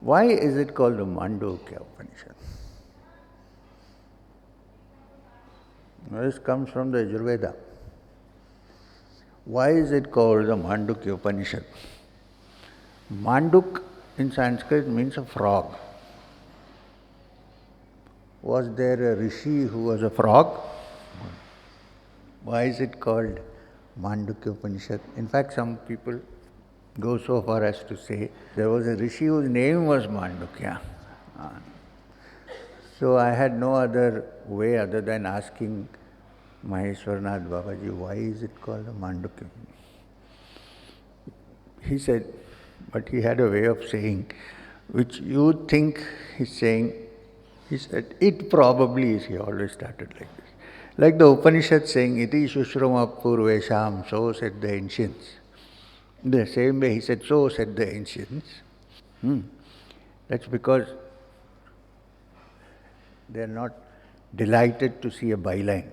Why is it called the Mandukya Upanishad? This comes from the Ayurveda. Why is it called the Mandukya Upanishad? Manduk in Sanskrit means a frog. Was there a rishi who was a frog? Why is it called Mandukya Upanishad? In fact, some people go so far as to say there was a rishi whose name was Mandukya. So I had no other way other than asking Maheshwarnath Babaji, why is it called a Mandukya? He said, but he had a way of saying, which you think he's saying, he said, it probably is. He always started like this. Like the Upanishad saying, iti shushrama purvesham, so said the ancients. The same way he said, so said the ancients. That's because they are not delighted to see a byline.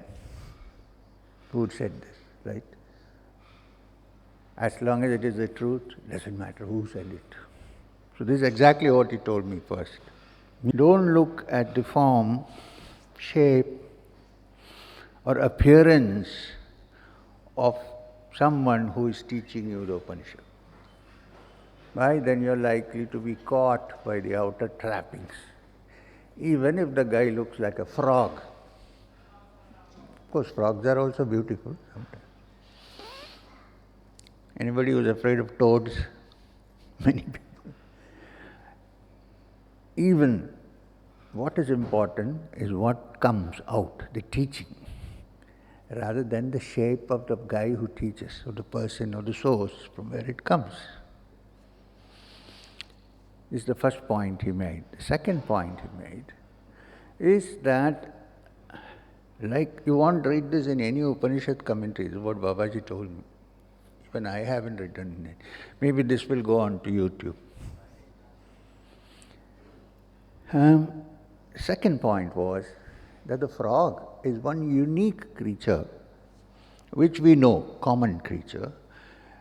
Who said this, right? As long as it is the truth, it doesn't matter who said it. So this is exactly what he told me first. Don't look at the form, shape, or appearance of someone who is teaching you the Upanishad. Why? Then you're likely to be caught by the outer trappings. Even if the guy looks like a frog. Of course, frogs are also beautiful sometimes. Anybody who's afraid of toads? Many people. Even what is important is what comes out, the teaching, rather than the shape of the guy who teaches, or the person, or the source from where it comes. This is the first point he made. The second point he made is that, like you won't read this in any Upanishad commentaries, what Babaji told me. Even I haven't written it. Maybe this will go on to YouTube. Second point was that the frog is one unique creature, which we know, common creature,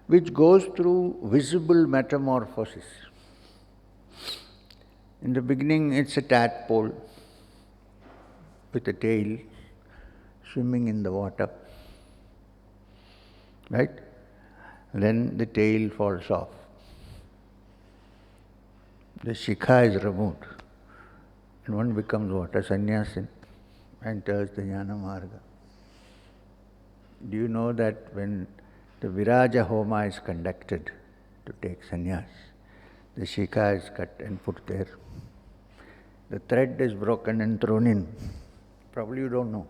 which goes through visible metamorphosis. In the beginning, it's a tadpole with a tail swimming in the water, right? Then the tail falls off. The shikha is removed. And one becomes what? A sannyasin, enters the jnana marga. Do you know that when the viraja homa is conducted to take sannyas, the shikha is cut and put there. The thread is broken and thrown in. Probably you don't know.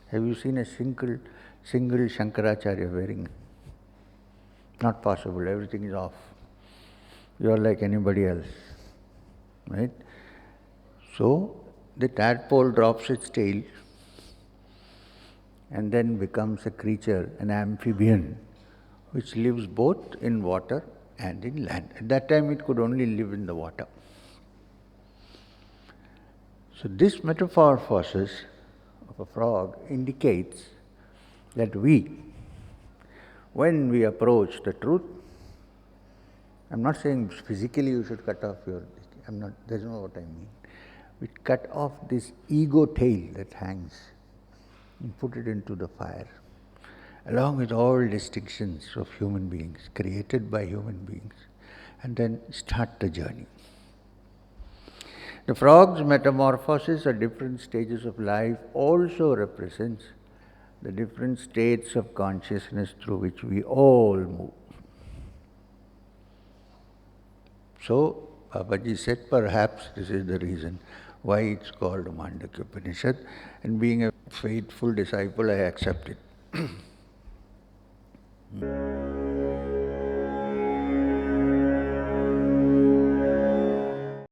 Have you seen a single Shankaracharya wearing? Not possible, everything is off. You are like anybody else, right? So, the tadpole drops its tail and then becomes a creature, an amphibian, which lives both in water and in land. At that time, it could only live in the water. So, this metamorphosis of a frog indicates that when we approach the truth, I'm not saying physically you should cut off your, that's not what I mean. We cut off this ego tail that hangs and put it into the fire, along with all distinctions of human beings, created by human beings, and then start the journey. The frog's metamorphosis at different stages of life also represents the different states of consciousness through which we all move. So, Babaji said, perhaps this is the reason why it's called Mandukya Upanishad, and being a faithful disciple, I accept it.